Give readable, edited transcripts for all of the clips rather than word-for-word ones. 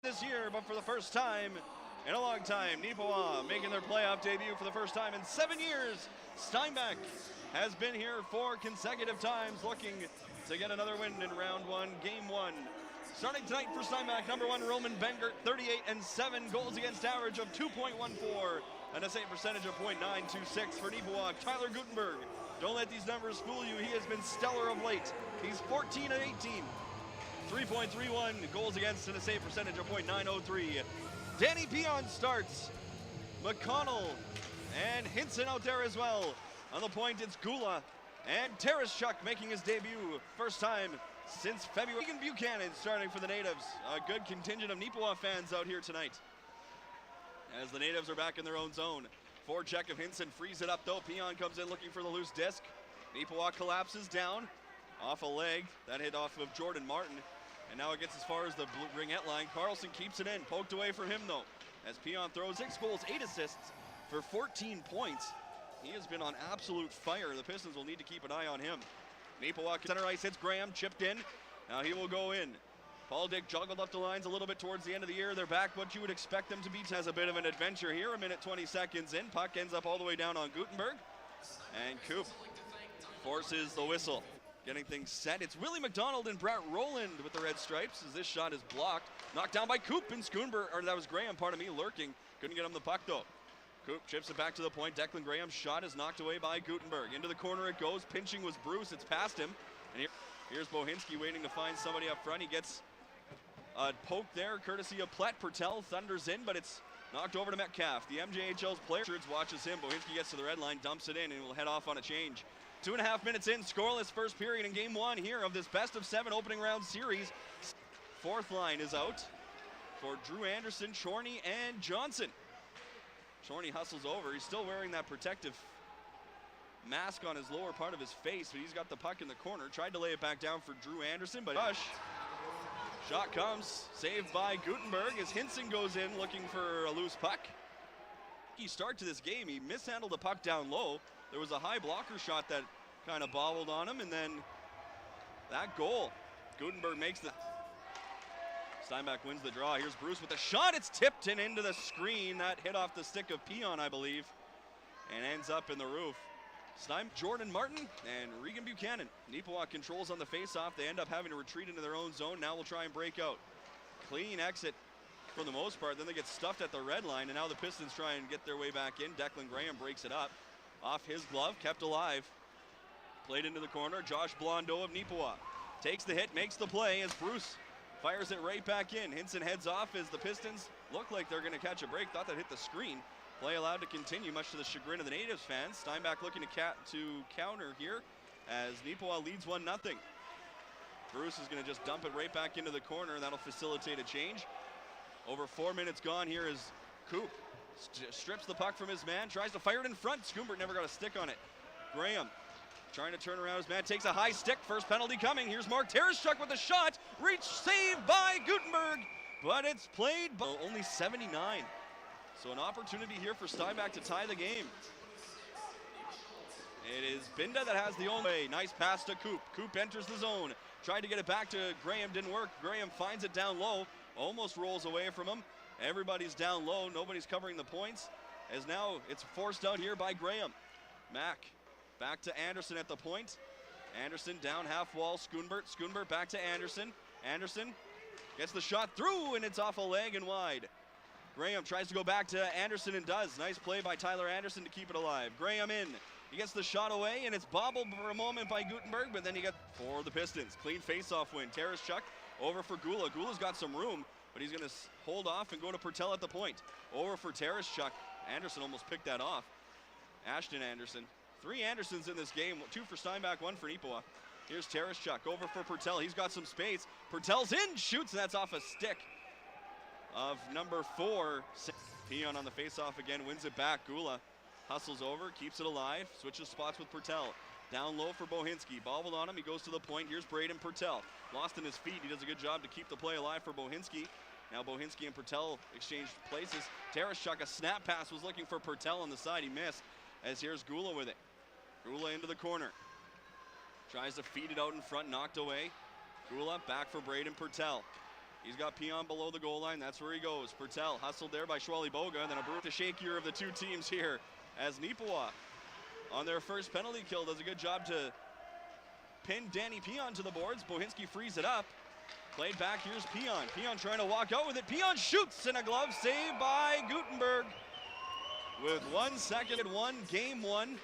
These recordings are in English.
this year, but for the first time in a long time, Neepawa making their playoff debut for the first time in 7 years. Steinbach has been here 4 consecutive times, looking to get another win in round 1, game 1. Starting tonight for Steinbach, number 1, Roman Bengert, 38-7, goals against average of 2.14, and a save percentage of .926 for Neepawa. Tyler Guttenberg, don't let these numbers fool you. He has been stellar of late. He's 14-18. 3.31 goals against and a save percentage of .903. Danny Pion starts. McConnell and Hinson out there as well. On the point, it's Gula and Tereshchuk making his debut. First time since February. Regan Buchanan starting for the Natives. A good contingent of Neepawa fans out here tonight, as the Natives are back in their own zone. Forecheck of Hinson frees it up though. Pion comes in looking for the loose disc. Neepawa collapses down off a leg. That hit off of Jordan Martin. And now it gets as far as the ringette line. Carlson keeps it in. Poked away from him though, as Pion throws 6 goals, 8 assists for 14 points. He has been on absolute fire. The Pistons will need to keep an eye on him. Neepawa center ice hits Graham, chipped in. Now he will go in. Paul Dick juggled up the lines a little bit towards the end of the year. They're back what you would expect them to be. Has a bit of an adventure here. A minute 20 seconds in. Puck ends up all the way down on Guttenberg. And Coop forces the whistle. Getting things set. It's Willie McDonald and Brett Rowland with the red stripes, as this shot is blocked. Knocked down by Coop and Schoonberg, or that was Graham, pardon me, lurking. Couldn't get him the puck though. Coop chips it back to the point. Declan Graham's shot is knocked away by Guttenberg. Into the corner it goes. Pinching was Bruce. It's past him. And here's Bohinski waiting to find somebody up front. He gets a poke there, courtesy of Plett. Pertel thunders in, but it's knocked over to Metcalf. The MJHL's player watches him. Bohinski gets to the red line, dumps it in, and will head off on a change. 2.5 minutes in, scoreless first period in game 1 here of this best of 7 opening round series. Fourth line is out for Drew Anderson, Chorney, and Johnson. Chorney hustles over. He's still wearing that protective mask on his lower part of his face, but he's got the puck in the corner. Tried to lay it back down for Drew Anderson, but rush. Shot comes, saved by Guttenberg as Hinson goes in looking for a loose puck. He start to this game, he mishandled the puck down low. There was a high blocker shot that kind of bobbled on him, and then that goal. Guttenberg makes the... Steinbach wins the draw. Here's Bruce with a shot. It's tipped in into the screen. That hit off the stick of Pion, I believe, and ends up in the roof. Jordan Martin and Regan Buchanan. Neepawa controls on the face-off. They end up having to retreat into their own zone. Now we'll try and break out. Clean exit for the most part. Then they get stuffed at the red line, and now the Pistons try and get their way back in. Declan Graham breaks it up. Off his glove, kept alive. Played into the corner. Josh Blondeau of Neepawa takes the hit, makes the play as Bruce fires it right back in. Hinson heads off as the Pistons look like they're going to catch a break. Thought that hit the screen. Play allowed to continue, much to the chagrin of the Natives fans. Steinbach looking to counter here as Neepawa leads 1-0. Bruce is going to just dump it right back into the corner. That'll facilitate a change. Over 4 minutes gone here as Coop strips the puck from his man, tries to fire it in front. Schoonberg never got a stick on it. Graham trying to turn around his man, takes a high stick. First penalty coming. Here's Mark Tereshchuk with a shot. Reach saved by Guttenberg, but it's played by only 79. So an opportunity here for Steinbach to tie the game. It is Binda that has the only way. Nice pass to Coop. Coop enters the zone. Tried to get it back to Graham, didn't work. Graham finds it down low, almost rolls away from him. Everybody's down low, nobody's covering the points, as now it's forced out here by Graham. Mack back to Anderson at the point. Anderson down half wall, Schoonberg back to Anderson. Anderson gets the shot through, and it's off a leg and wide. Graham tries to go back to Anderson and does. Nice play by Tyler Anderson to keep it alive. Graham in. He gets the shot away, and it's bobbled for a moment by Guttenberg, but then he got for the Pistons. Clean face-off win. Tereshchuk over for Gula. Gula's got some room, but he's going to hold off and go to Pertel at the point. Over for Tereshchuk. Anderson almost picked that off. Ashton Anderson. 3 Andersons in this game. 2 for Steinbach, 1 for Neepawa. Here's Tereshchuk over for Pertel. He's got some space. Pertel's in, shoots, and that's off a stick of number 4. Pion on the face-off again, wins it back. Gula hustles over, keeps it alive, switches spots with Pertel. Down low for Bohinski. Bobbled on him, he goes to the point. Here's Braden Pertel. Lost in his feet, he does a good job to keep the play alive for Bohinski. Now Bohinski and Pertel exchange places. Tereshchuk, a snap pass, was looking for Pertel on the side, he missed. As here's Gula with it. Gula into the corner. Tries to feed it out in front, knocked away. Gula back for Braden Pertel. He's got Pion below the goal line. That's where he goes. Pertel hustled there by Shwali Boga. And then the shakier of the two teams here as Nipawa on their first penalty kill does a good job to pin Danny Pion to the boards. Bohinski frees it up. Played back, here's Pion. Pion trying to walk out with it. Pion shoots in a glove save by Gutenberg. With 1 second and one, game one.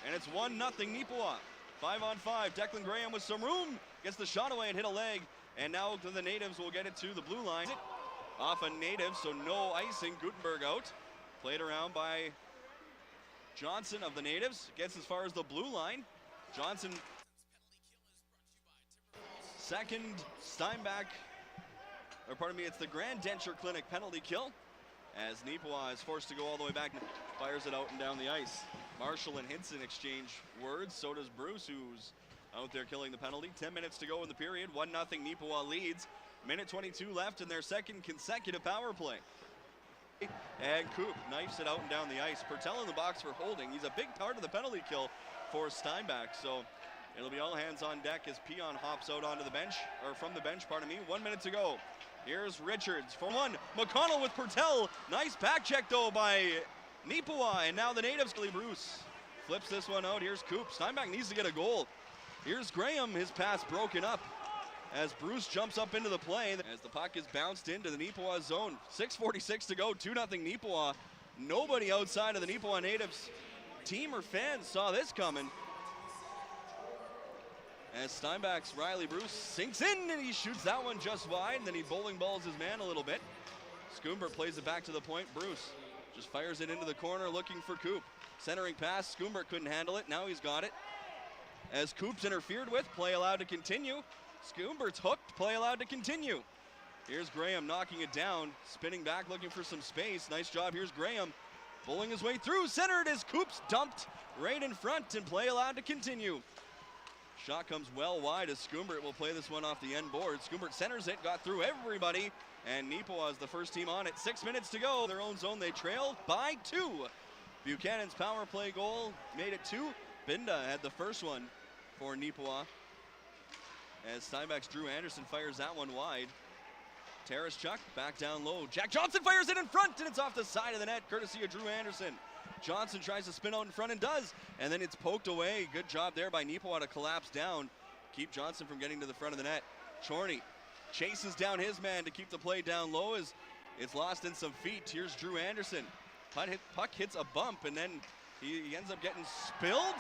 And it's 1-0 Nipawa. 5-on-5, Declan Graham with some room. Gets the shot away and hit a leg. And now the Natives will get it to the blue line. Off a native, so no icing. Gutenberg out. Played around by Johnson of the Natives. Gets as far as the blue line. Johnson. Second Steinbach, or pardon me, it's the Grand Denture Clinic penalty kill as Nipawa is forced to go all the way back. Fires it out and down the ice. Marshall and Hinson exchange words. So does Bruce, who's out there killing the penalty. 10 minutes to go in the period. 1-0 Nipawa leads. Minute 22 left in their second consecutive power play. And Coop knifes it out and down the ice. Pertel in the box for holding. He's a big part of the penalty kill for Steinbach. So it'll be all hands on deck as Pion hops out onto the bench, or from the bench, pardon me. 1 minute to go. Here's Richards for one. McConnell with Pertel. Nice back check though by Nipawa, and now the Natives. Bruce flips this one out. Here's Coop. Steinbach needs to get a goal. Here's Graham, his pass broken up as Bruce jumps up into the play as the puck is bounced into the Nipawa zone. 6:46 to go, 2-0 Nipawa. Nobody outside of the Nipawa Natives team or fans saw this coming. As Steinbach's Riley Bruce sinks in and he shoots that one just wide, and then he bowling balls his man a little bit. Schoonberg plays it back to the point. Bruce just fires it into the corner looking for Coop. Centering pass, Schoonberg couldn't handle it, now he's got it. As Coop's interfered with, play allowed to continue. Schoonberg's hooked, play allowed to continue. Here's Graham knocking it down, spinning back looking for some space. Nice job, here's Graham bowling his way through, centered as Coop's dumped right in front, and play allowed to continue. Shot comes well wide as Schoonberg will play this one off the end board. Schoonberg centers it, got through everybody, and Nipawa is the first team on it. 6 minutes to go. Their own zone, they trail by 2. Buchanan's power play goal made it 2. Binda had the first one for Nipawa as Steinbach's Drew Anderson fires that one wide. Taraschuk back down low. Jack Johnson fires it in front, and it's off the side of the net, courtesy of Drew Anderson. Johnson tries to spin out in front and does, and then it's poked away. Good job there by Nipawa to collapse down, keep Johnson from getting to the front of the net. Chorney chases down his man to keep the play down low as it's lost in some feet. Here's Drew Anderson. Puck hits a bump, and then he ends up getting spilled.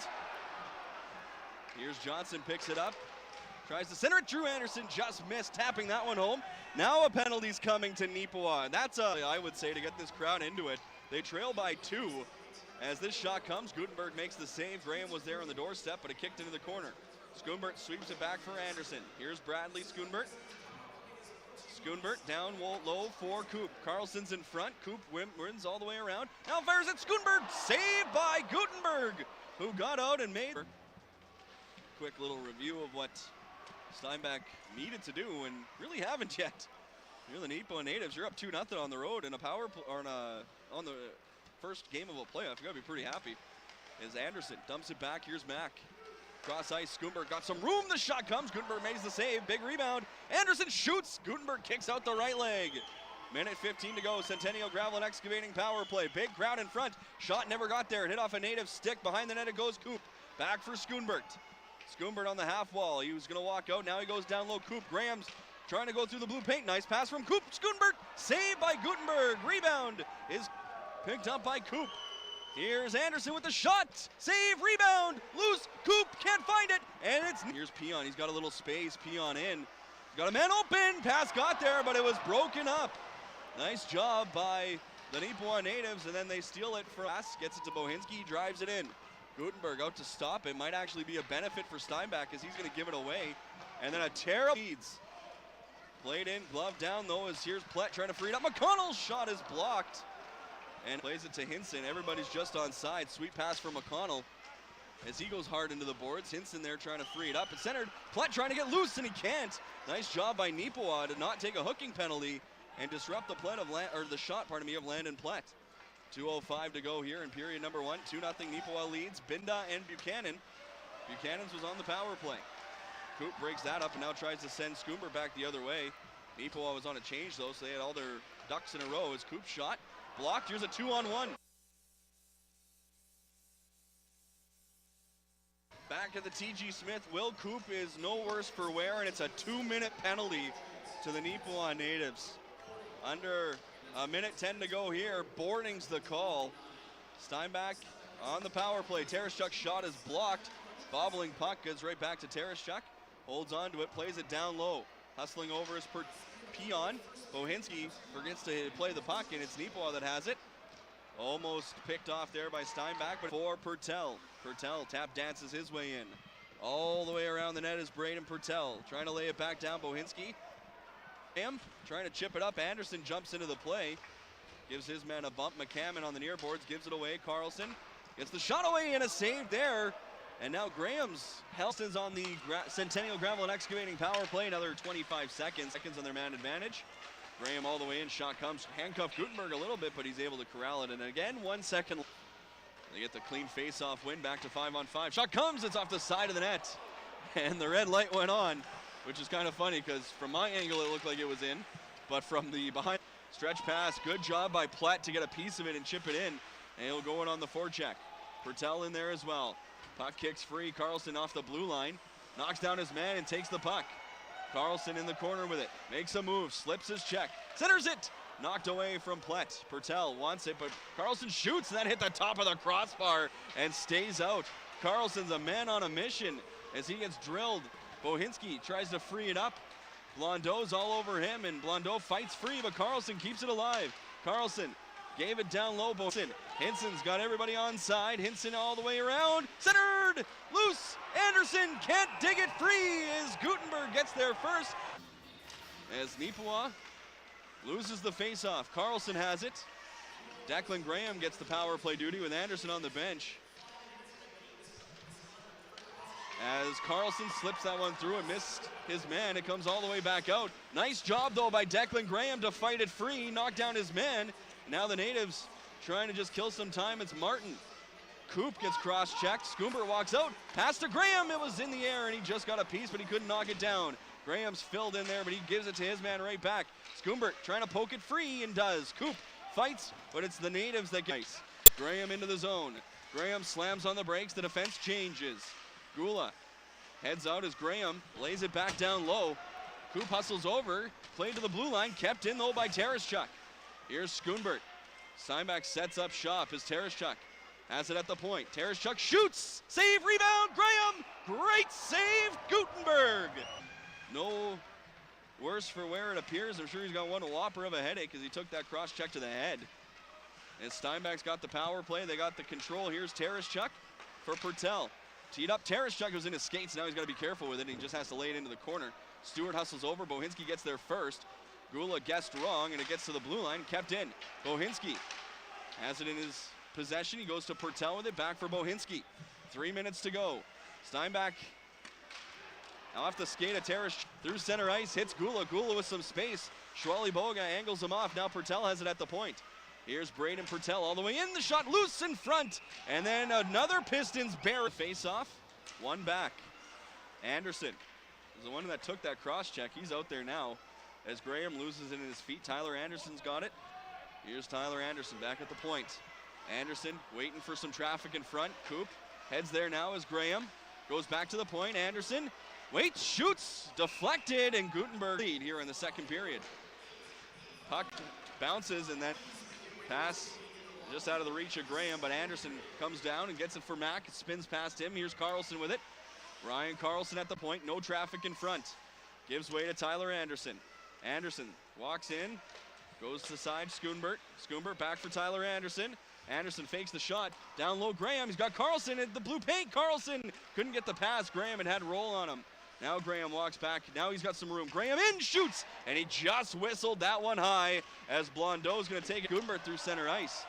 Here's Johnson, picks it up, tries to center it. Drew Anderson just missed, tapping that one home. Now a penalty's coming to Nipawa. That's I would say, to get this crowd into it. They trail by 2. As this shot comes, Gutenberg makes the save. Graham was there on the doorstep, but it kicked into the corner. Schoonberg sweeps it back for Anderson. Here's Bradley Schoonberg. Schoonberg down low for Coop. Carlson's in front. Coop wins all the way around. Now fires at Schoonberg. Saved by Gutenberg, who got out and made. Quick little review of what Steinbach needed to do and really haven't yet. You're the Nipawa Natives. You're up 2-0 on the road in a on the first game of a playoff. You gotta be pretty happy. As Anderson dumps it back, here's Mack. Cross ice, Schoonberg got some room, the shot comes, Gutenberg makes the save, big rebound. Anderson shoots, Gutenberg kicks out the right leg. Minute 15 to go, Centennial Gravel and Excavating power play. Big crowd in front, shot never got there, it hit off a Native stick. Behind the net it goes Coop, back for Schoonberg. Schoonberg on the half wall, he was gonna walk out, now he goes down low. Coop, Graham's trying to go through the blue paint, nice pass from Coop. Schoonberg, saved by Gutenberg, rebound is picked up by Coop. Here's Anderson with the shot. Save, rebound, loose. Coop can't find it. And here's Pion. He's got a little space. Pion in. Got a man open. Pass got there, but it was broken up. Nice job by the Nipawa Natives, and then they steal it for us. Gets it to Bohinski, drives it in. Gutenberg out to stop it. Might actually be a benefit for Steinbach as he's going to give it away. And then a terrible leads. Played in, glove down though, as here's Plett trying to free it up. McConnell's shot is blocked. And plays it to Hinson. Everybody's just on side. Sweet pass for McConnell as he goes hard into the boards. Hinson there trying to free it up. It's centered. Plett trying to get loose, and he can't. Nice job by Nipawa to not take a hooking penalty and disrupt the shot of Landon Plett. 2:05 to go here in period number 1. 2-0 Nipawa leads. Binda and Buchanan. Buchanan's was on the power play. Coop breaks that up and now tries to send Schoonberg back the other way. Neepawa was on a change though, so they had all their ducks in a row. As Coop's shot blocked. Here's a 2-on-1. Back at the TG Smith, Will Coop is no worse for wear, and it's a 2-minute penalty to the Neepawa natives. Under a minute 10 to go here. Boarding's the call. Steinbach on the power play. Tereshchuk's shot is blocked. Bobbling puck goes right back to Tereshchuk. Holds on to it, plays it down low. Hustling over is Peon. Bohinski forgets to play the puck, and it's Neepawa that has it. Almost picked off there by Steinbach, but for Pertel. Pertel tap dances his way in. All the way around the net is Braden Pertel. Trying to lay it back down, Bohinski. Trying to chip it up. Anderson jumps into the play. Gives his man a bump. McCammon on the near boards, gives it away. Carlson gets the shot away and a save there. And now Graham's Helston's on the Centennial Gravel and Excavating power play. Another 25 seconds on their man advantage. Graham all the way in, shot comes. Handcuffed Gutenberg a little bit, but he's able to corral it. And again, 1 second. They get the clean face-off win, back to 5-on-5. Shot comes, it's off the side of the net. And the red light went on, which is kind of funny because from my angle it looked like it was in. But from the behind, stretch pass, good job by Platt to get a piece of it and chip it in. And he'll go in on the forecheck. Pertel in there as well. Puck kicks free, Carlson off the blue line. Knocks down his man and takes the puck. Carlson in the corner with it, makes a move, slips his check, centers it! Knocked away from Platt. Pertel wants it, but Carlson shoots, and that hit the top of the crossbar and stays out. Carlson's a man on a mission as he gets drilled. Bohinski tries to free it up. Blondeau's all over him, and Blondeau fights free, but Carlson keeps it alive. Carlson gave it down low. Hinson's got everybody on side. Hinson all the way around. Centered! Loose! Anderson can't dig it free as Gutenberg gets there first. As Neepawa loses the faceoff. Carlson has it. Declan Graham gets the power play duty with Anderson on the bench. As Carlson slips that one through and missed his man, it comes all the way back out. Nice job though by Declan Graham to fight it free, knock down his man. Now the natives trying to just kill some time. It's Martin. Coop gets cross-checked. Scoombert walks out. Pass to Graham. It was in the air and he just got a piece, but he couldn't knock it down. Graham's filled in there, but he gives it to his man right back. Scoombert trying to poke it free and does. Coop fights, but it's the natives that get nice. Graham into the zone. Graham slams on the brakes. The defense changes. Gula heads out as Graham lays it back down low. Coop hustles over. Played to the blue line. Kept in though by Tereshchuk. Here's Scoombert. Steinbach sets up shop as Tereshchuk has it at the point. Tereshchuk shoots. Save, rebound, Graham. Great save, Gutenberg. No worse for where it appears. I'm sure he's got one whopper of a headache as he took that cross check to the head. As Steinbach's got the power play, they got the control. Here's Tereshchuk for Pertel. Teed up, Tereshchuk goes in his skates. Now he's got to be careful with it. He just has to lay it into the corner. Stewart hustles over. Bohinski gets there first. Gula guessed wrong, and it gets to the blue line, kept in. Bohinski has it in his possession. He goes to Pertel with it, back for Bohinski. 3 minutes to go. Steinbach now off the skate of Tereshchuk through center ice, hits Gula. Gula with some space. Schwally Boga angles him off. Now Pertel has it at the point. Here's Braden Pertel all the way in. The shot loose in front. And then another Pistons bear face-off. One back. Anderson is the one that took that cross-check. He's out there now as Graham loses it in his feet. Tyler Anderson's got it. Here's Tyler Anderson back at the point. Anderson waiting for some traffic in front. Coop heads there now as Graham goes back to the point. Anderson waits, shoots, deflected, and Gutenberg lead here in the second period. Puck bounces and then pass just out of the reach of Graham, but Anderson comes down and gets it for Mack. It spins past him. Here's Carlson with it. Ryan Carlson at the point. No traffic in front. Gives way to Tyler Anderson. Anderson walks in, goes to the side, Scoombert. Scoombert back for Tyler Anderson. Anderson fakes the shot. Down low, Graham. He's got Carlson at the blue paint. Carlson couldn't get the pass. Graham had roll on him. Now Graham walks back. Now he's got some room. Graham in, shoots, and he just whistled that one high as Blondeau's going to take it. Scoombert through center ice.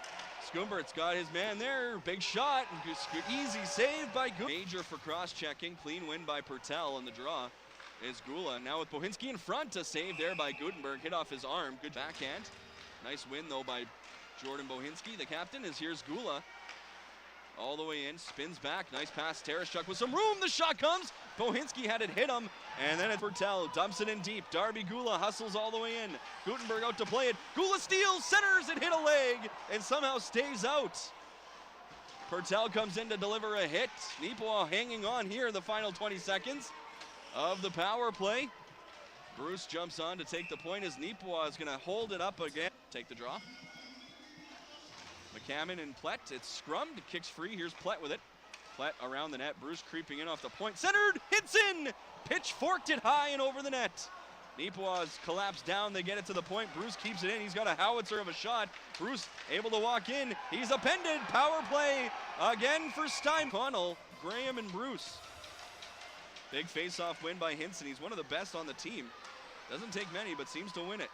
Scoombert's got his man there. Big shot. Easy save by Gula. Major for cross-checking. Clean win by Pertel on the draw is Gula. Now with Bohinski in front, a save there by Gutenberg. Hit off his arm. Good backhand. Nice win though by Jordan Bohinski, the captain, as here's Gula. all the way in, spins back, nice pass, Tereshchuk with some room, the shot comes, Bohinski had it hit him, and then it's Bertel, dumps it in deep, Darby Gula hustles all the way in, Gutenberg out to play it, Gula steals, centers, it hit a leg, and somehow stays out. Bertel comes in to deliver a hit, Neepawa hanging on here in the final 20 seconds of the power play. Bruce jumps on to take the point as Neepawa is gonna hold it up again. Take the draw. McCammon and Plett, it's scrummed, kicks free, here's Plett with it. Plett around the net, Bruce creeping in off the point, centered, hits in! Pitchforked it high and over the net. Neepawa's collapsed down, they get it to the point, Bruce keeps it in, he's got a howitzer of a shot. Bruce able to walk in, he's appended, power play again for Stein. Connell, Graham and Bruce. Big face-off win by Hinson, he's one of the best on the team. Doesn't take many, but seems to win it.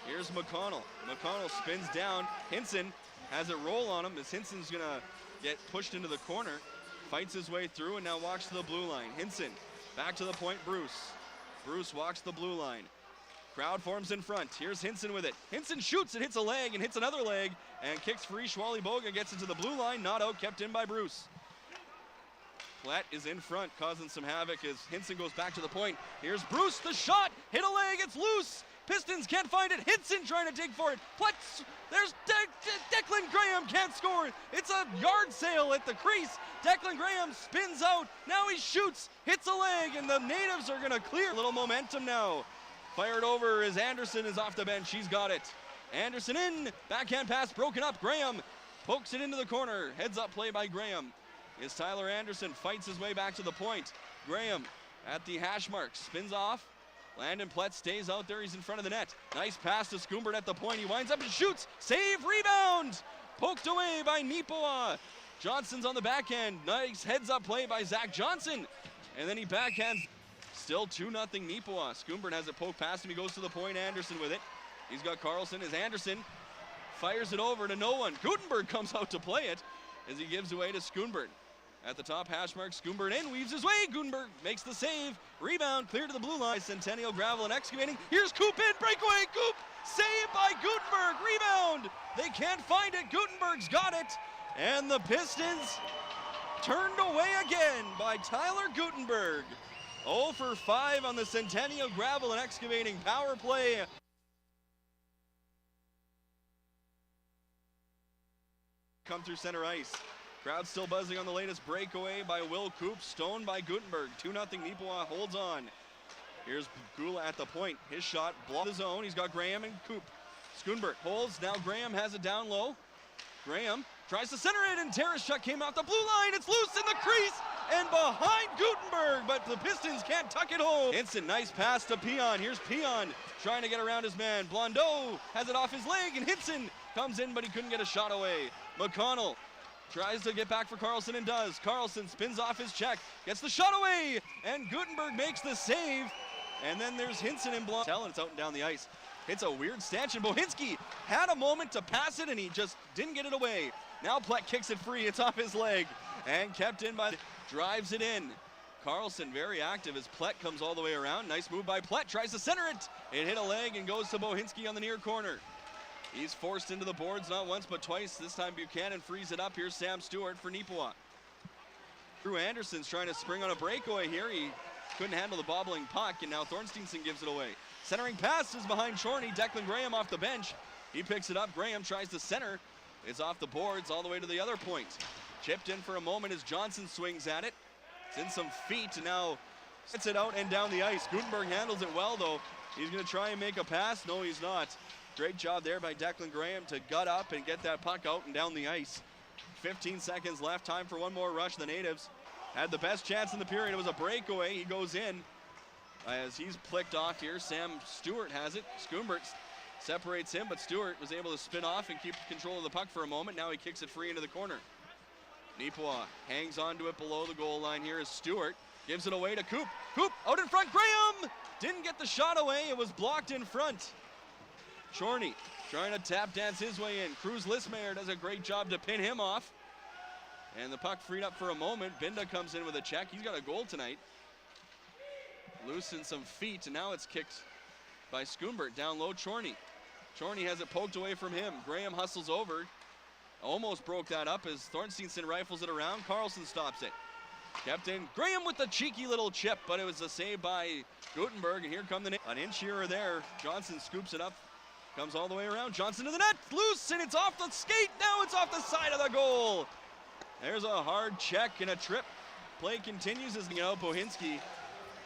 Here's McConnell. McConnell spins down. Hinson has it roll on him as Hinson's gonna get pushed into the corner. Fights his way through and now walks to the blue line. Hinson back to the point, Bruce. Bruce walks the blue line. Crowd forms in front. Here's Hinson with it. Hinson shoots, it hits a leg and hits another leg and kicks free. Schwally Boga gets it to the blue line. Not out, kept in by Bruce. Plett is in front, causing some havoc as Hinson goes back to the point. Here's Bruce, the shot, hit a leg, it's loose. Pistons can't find it. Hinson trying to dig for it. Plett, there's Declan Graham can't score. It's a yard sale at the crease. Declan Graham spins out. Now he shoots, hits a leg, and the natives are gonna clear. Little momentum now. Fired over as Anderson is off the bench. He's got it. Anderson in, backhand pass broken up. Graham pokes it into the corner. Heads up play by Graham. Is Tyler Anderson, fights his way back to the point. Graham at the hash mark, spins off. Landon Plett stays out there, he's in front of the net. Nice pass to Schoombert at the point, he winds up and shoots. Save, rebound! Poked away by Neepawa. Johnson's on the backhand, nice heads up play by Zach Johnson. And then he backhands, still 2-0 Neepawa. Schoombert has it poked past him, he goes to the point, Anderson with it. He's got Carlson as Anderson fires it over to no one. Gutenberg comes out to play it as he gives away to Schoombert. At the top hash mark, Schoombert in, weaves his way, Gutenberg makes the save, rebound, clear to the blue line, Centennial Gravel and Excavating, here's Coop in, breakaway, Coop, saved by Gutenberg, rebound, they can't find it, Gutenberg's got it, and the Pistons turned away again by Tyler Gutenberg. 0 for 5 on the Centennial Gravel and Excavating power play. Come through center ice. Crowd still buzzing on the latest breakaway by Will Coop, stoned by Gutenberg. 2-0 Neepawa holds on. Here's Gula at the point. His shot blocked the zone. He's got Graham and Coop. Schoombert holds. Now Graham has it down low. Graham tries to center it, and Tereshchuk came out the blue line. It's loose in the crease and behind Gutenberg, but the Pistons can't tuck it home. Hinson, nice pass to Pion. Here's Pion trying to get around his man. Blondeau has it off his leg, and Hinson comes in, but he couldn't get a shot away. McConnell tries to get back for Carlson and does. Carlson spins off his check, gets the shot away, and Gutenberg makes the save. And then there's Hinson and Blondeau, and it's out and down the ice. It's a weird stanchion. Bohinski had a moment to pass it, and he just didn't get it away. Now Plett kicks it free. It's off his leg and kept in by, drives it in. Carlson very active as Plett comes all the way around. Nice move by Plett, tries to center it. It hit a leg and goes to Bohinski on the near corner. He's forced into the boards not once but twice. This time Buchanan frees it up. Here's Sam Stewart for Neepawa. Drew Anderson's trying to spring on a breakaway here. He couldn't handle the bobbling puck, and now Thornsteinson gives it away. Centering pass is behind Chorney. Declan Graham off the bench. He picks it up. Graham tries to center. It's off the boards all the way to the other point. Chipped in for a moment as Johnson swings at it. It's in some feet, and now sets it out and down the ice. Gutenberg handles it well, though. He's going to try and make a pass. No, he's not. Great job there by Declan Graham to gut up and get that puck out and down the ice. 15 seconds left, time for one more rush. The natives had the best chance in the period. It was a breakaway. He goes in as he's plicked off here. Sam Stewart has it. Schoombert separates him, but Stewart was able to spin off and keep control of the puck for a moment. Now he kicks it free into the corner. Neepawa hangs onto it below the goal line here as Stewart gives it away to Coop. Coop out in front. Graham didn't get the shot away. It was blocked in front. Chorney trying to tap dance his way in. Cruz Lismayer does a great job to pin him off. And the puck freed up for a moment. Binda comes in with a check. He's got a goal tonight. Loosen some feet, and now it's kicked by Schoombert down low. Chorney has it poked away from him. Graham hustles over. Almost broke that up as Thorsteinson rifles it around. Carlson stops it. Kept in. Graham with the cheeky little chip, but it was a save by Gutenberg, and here come an inch here or there. Johnson scoops it up, comes all the way around. Johnson to the net, loose, and it's off the skate. Now it's off the side of the goal. There's a hard check and a trip. Play continues as Bohinski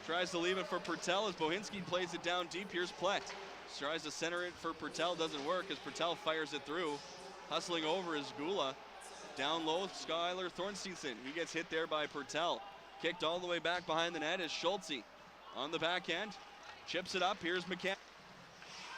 tries to leave it for Pertel as Bohinski plays it down deep. Here's Plett. Tries to center it for Pertel, doesn't work as Pertel fires it through. Hustling over is Gula. Down low, Skylar Thorsteinson. He gets hit there by Pertel. Kicked all the way back behind the net is Schultze. On the backhand, chips it up. Here's McCann.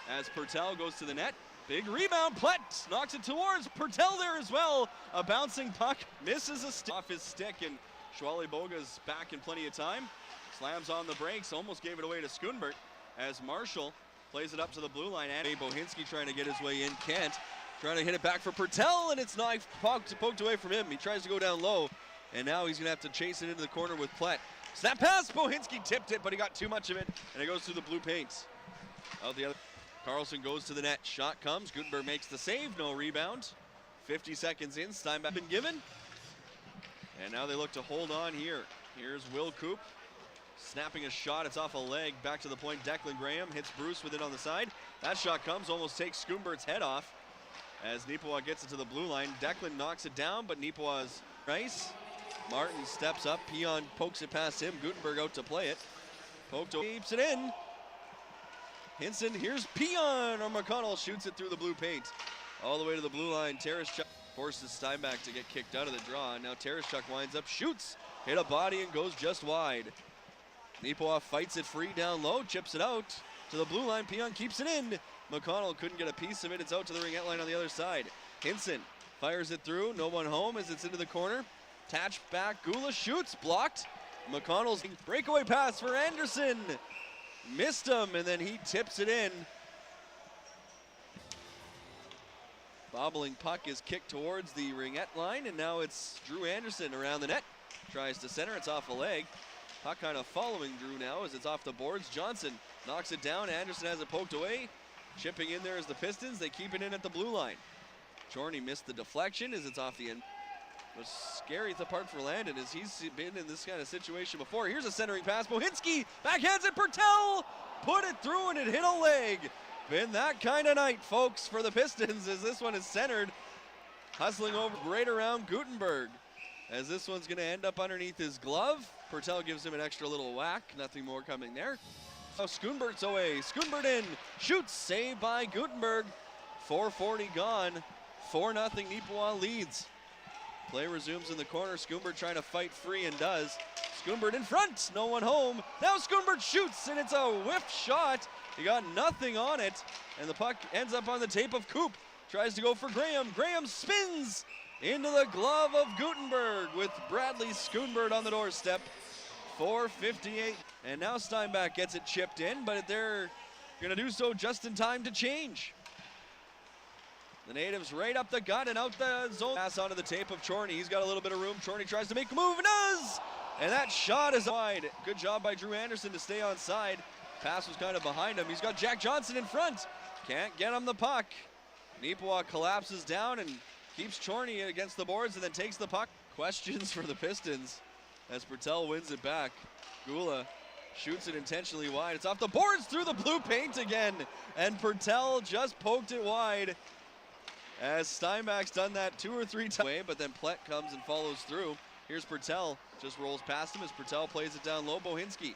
As Pertel goes to the net. Big rebound. Plett knocks it towards Pertel there as well. A bouncing puck. Misses a stick off his stick, and Schwally Boga's back in plenty of time. Slams on the brakes. Almost gave it away to Schoonbert as Marshall plays it up to the blue line. And Bohinski trying to get his way in. Can't. Trying to hit it back for Pertel, and it's not poked away from him. He tries to go down low, and now he's going to have to chase it into the corner with Plett. Snap pass, Bohinski tipped it, but he got too much of it, and it goes through the blue paint. Out the other, Carlson goes to the net. Shot comes, Gutenberg makes the save, no rebound. 50 seconds in, Steinbach been given. And now they look to hold on here. Here's Will Coop, snapping a shot, it's off a leg, back to the point. Declan Graham hits Bruce with it on the side. That shot comes, almost takes Schoonbert's head off. As Neepawa gets it to the blue line, Declan knocks it down, but Neepawa's nice. Martin steps up, Peon pokes it past him, Gutenberg out to play it. Keeps it in. Hinson, here's Peon, or McConnell shoots it through the blue paint. All the way to the blue line, Tereshchuk forces Steinbach to get kicked out of the draw. Now Tereshchuk winds up, shoots, hit a body and goes just wide. Neepawa fights it free down low, chips it out to the blue line, Peon keeps it in. McConnell couldn't get a piece of it. It's out to the ringette line on the other side. Hinson fires it through. No one home as it's into the corner. Tatch back. Gula shoots. Blocked. McConnell's breakaway pass for Anderson. Missed him, and then he tips it in. Bobbling puck is kicked towards the ringette line, and now it's Drew Anderson around the net. Tries to center. It's off a leg. Puck kind of following Drew now as it's off the boards. Johnson knocks it down. Anderson has it poked away. Chipping in there is the Pistons. They keep it in at the blue line. Chorney missed the deflection as it's off the end. It was scary at the part for Landon as he's been in this kind of situation before. Here's a centering pass. Bohinski backhands it. Pertel put it through and it hit a leg. Been that kind of night, folks, for the Pistons as this one is centered. Hustling over right around Gutenberg as this one's going to end up underneath his glove. Pertel gives him an extra little whack. Nothing more coming there. Oh, Schoonbert's away. Schoonbert in. Shoots. Saved by Gutenberg. 4:40 gone. 4-0 Neepawa leads. Play resumes in the corner. Schoonbert trying to fight free and does. Schoonbert in front. No one home. Now Schoonbert shoots and it's a whiff shot. He got nothing on it. And the puck ends up on the tape of Coop. Tries to go for Graham. Graham spins into the glove of Gutenberg with Bradley Schoonbert on the doorstep. 4:58. And now Steinbach gets it chipped in, but they're going to do so just in time to change. The natives right up the gut and out the zone. Pass onto the tape of Chorney. He's got a little bit of room. Chorney tries to make a move and does! And that shot is wide. Good job by Drew Anderson to stay on side. Pass was kind of behind him. He's got Jack Johnson in front. Can't get him the puck. Neepawa collapses down and keeps Chorney against the boards and then takes the puck. Questions for the Pistons as Pertel wins it back. Gula shoots it intentionally wide. It's off the boards through the blue paint again. And Pertel just poked it wide. As Steinbach's done that 2 or 3 times, but then Plett comes and follows through. Here's Pertel, just rolls past him as Pertel plays it down low. Bohinski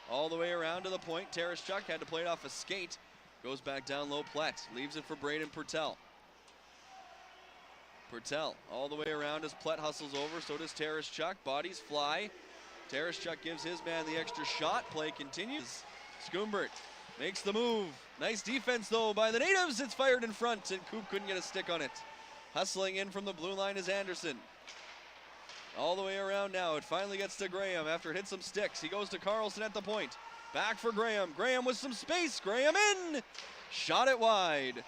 all the way around to the point. Tereshchuk had to play it off a skate. Goes back down low, Plett leaves it for Braden Pertel. Pertel all the way around as Plett hustles over, so does Tereshchuk. Bodies fly. Tereshchuk gives his man the extra shot. Play continues. Schoonbert makes the move. Nice defense, though, by the natives. It's fired in front, and Coop couldn't get a stick on it. Hustling in from the blue line is Anderson. All the way around now. It finally gets to Graham after it hit some sticks. He goes to Carlson at the point. Back for Graham. Graham with some space. Graham in. Shot it wide.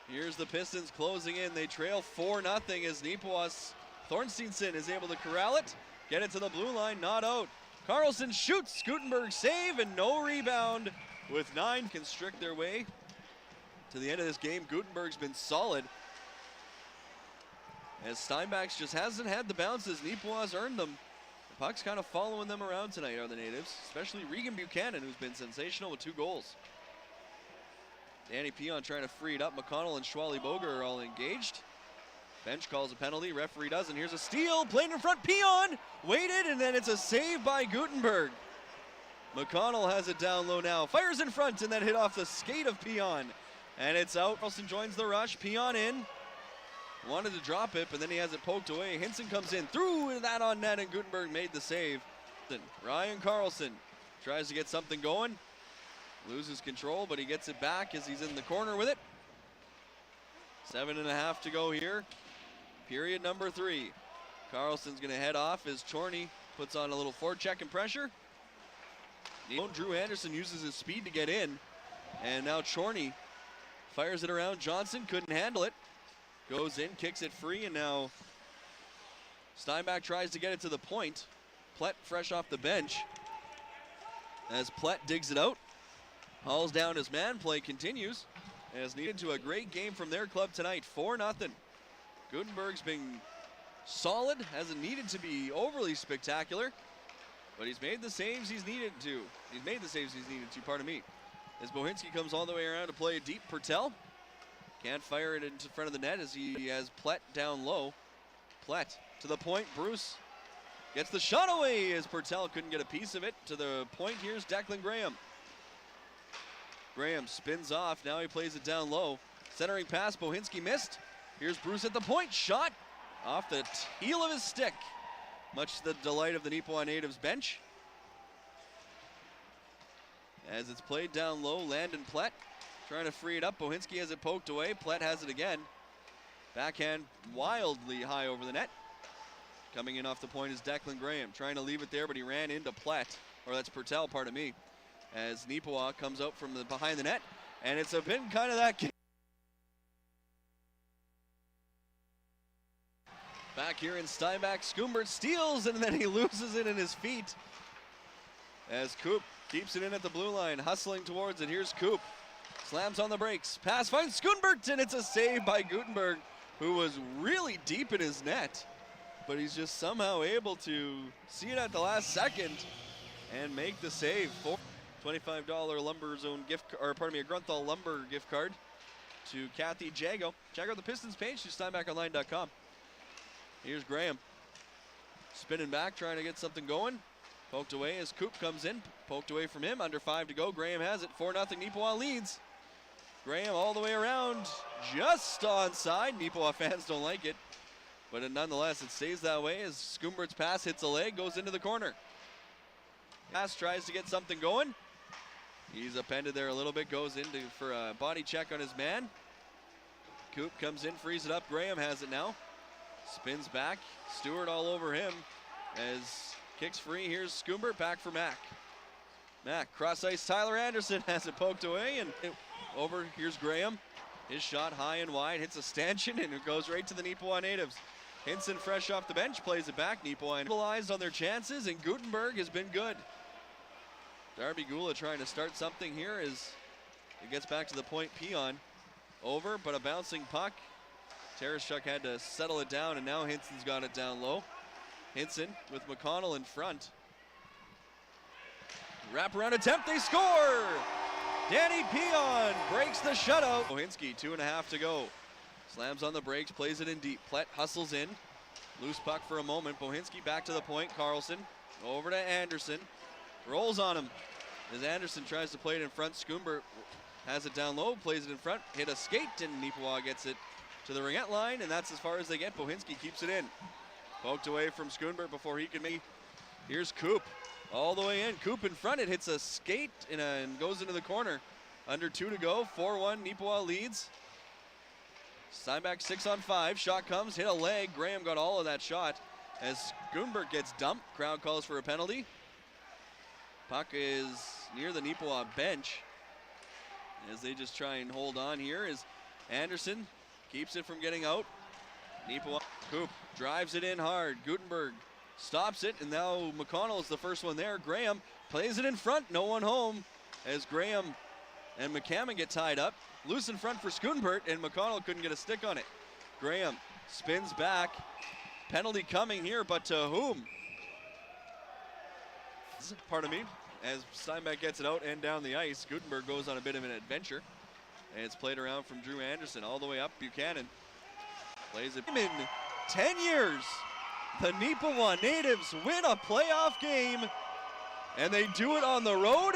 Here's the Pistons closing in. They trail 4-0 as Neepawa Thorsteinson is able to corral it. Get it to the blue line. Not out. Carlson shoots. Gutenberg save and no rebound. With 9 constrict their way to the end of this game. Gutenberg's been solid. as Steinbach's just hasn't had the bounces. Neepawa's earned them. The puck's kind of following them around tonight, are the natives, especially Regan Buchanan, who's been sensational with 2 goals. Danny Pion trying to free it up. McConnell and Schwally Boger are all engaged. Bench calls a penalty, referee doesn't. Here's a steal, played in front, Pion waited, and then it's a save by Gutenberg. McConnell has it down low now, fires in front, and then hit off the skate of Pion. And it's out. Carlson joins the rush, Pion in. Wanted to drop it, but then he has it poked away. Hinson comes in, threw that on net, and Gutenberg made the save. Ryan Carlson tries to get something going. Loses control, but he gets it back as he's in the corner with it. 7.5 to go here. Period number 3. Carlson's going to head off as Chorney puts on a little forecheck and pressure. Drew Anderson uses his speed to get in, and now Chorney fires it around. Johnson couldn't handle it. Goes in, kicks it free, and now Steinbach tries to get it to the point. Plett fresh off the bench as Plett digs it out. Hauls down his man. Play continues as needed to a great game from their club tonight. 4-0. Gutenberg's been solid, hasn't needed to be overly spectacular, but he's made the saves he's needed to. Pardon me. As Bohinski comes all the way around to play a deep. Pertel can't fire it into front of the net as he has Plett down low. Plett to the point. Bruce gets the shot away as Pertel couldn't get a piece of it. To the point, here's Declan Graham. Graham spins off, now he plays it down low. Centering pass, Bohinski missed. Here's Bruce at the point, shot off the heel of his stick. Much to the delight of the Neepawa natives bench. As it's played down low, Landon Plett trying to free it up. Bohinski has it poked away, Plett has it again. Backhand wildly high over the net. Coming in off the point is Declan Graham, trying to leave it there, but he ran into Plett, or that's Pertel, pardon me. As Neepawa comes out from behind the net, and it's been kind of that game. Back here in Steinbach, Skumbert steals, and then he loses it in his feet. As Coop keeps it in at the blue line, hustling towards it. Here's Coop, slams on the brakes, pass finds Skumbert, and it's a save by Gutenberg, who was really deep in his net, but he's just somehow able to see it at the last second and make the save. $25 Lumber Zone gift, or pardon me, a Grunthal Lumber gift card to Kathy Jago. Check out the Pistons page to SteinbachOnline.com. Here's Graham, spinning back, trying to get something going. Poked away as Coop comes in, poked away from him, under 5 to go. Graham has it, 4-0, Neepawa leads. Graham all the way around, just onside. Neepawa fans don't like it, but nonetheless, it stays that way as Skumbert's pass hits a leg, goes into the corner. Pass tries to get something going. He's appended there a little bit, goes in for a body check on his man. Coop comes in, frees it up. Graham has it now. Spins back, Stewart all over him as kicks free. Here's Skumbert, back for Mack. Mack, cross ice, Tyler Anderson has it poked away and over. Here's Graham. His shot high and wide, hits a stanchion, and it goes right to the Neepawa natives. Hinson fresh off the bench, plays it back. Neepawa capitalized on their chances, and Gutenberg has been good. Darby Gula trying to start something here as it gets back to the point. Pion over, but a bouncing puck. Tereshchuk had to settle it down, and now Hinson's got it down low. Hinson with McConnell in front. Wraparound attempt, they score! Danny Pion breaks the shutout. Bohinski, 2.5 to go. Slams on the brakes, plays it in deep. Plett hustles in. Loose puck for a moment. Bohinski back to the point. Carlson over to Anderson. Rolls on him as Anderson tries to play it in front. Skumbert has it down low, plays it in front, hit a skate, and Neepawa gets it to the ringette line, and that's as far as they get. Bohinski keeps it in. Poked away from Skumbert before he can make. Here's Coop all the way in. Coop in front, it hits a skate and goes into the corner. Under 2 to go, 4-1, Neepawa leads. Steinbach 6-on-5, shot comes, hit a leg. Graham got all of that shot as Skumbert gets dumped. Crowd calls for a penalty. Puck is near the Neepawa bench as they just try and hold on here as Anderson keeps it from getting out. Neepawa, Coop drives it in hard. Gutenberg stops it, and now McConnell is the first one there. Graham plays it in front, no one home as Graham and McCammon get tied up. Loose in front for Skumbert, and McConnell couldn't get a stick on it. Graham spins back. Penalty coming here, but to whom? Pardon me. As Steinbach gets it out and down the ice, Gutenberg goes on a bit of an adventure. And it's played around from Drew Anderson all the way up. Buchanan plays it. In 10 years, the Neepawa natives win a playoff game, and they do it on the road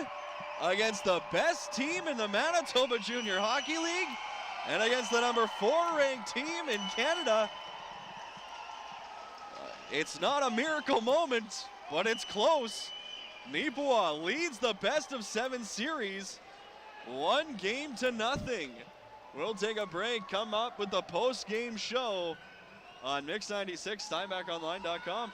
against the best team in the Manitoba Junior Hockey League and against the number 4 ranked team in Canada. It's not a miracle moment, but it's close. Neepawa leads the best of 7 series, 1-0. We'll take a break, come up with the post-game show on Mix 96, SteinbachOnline.com.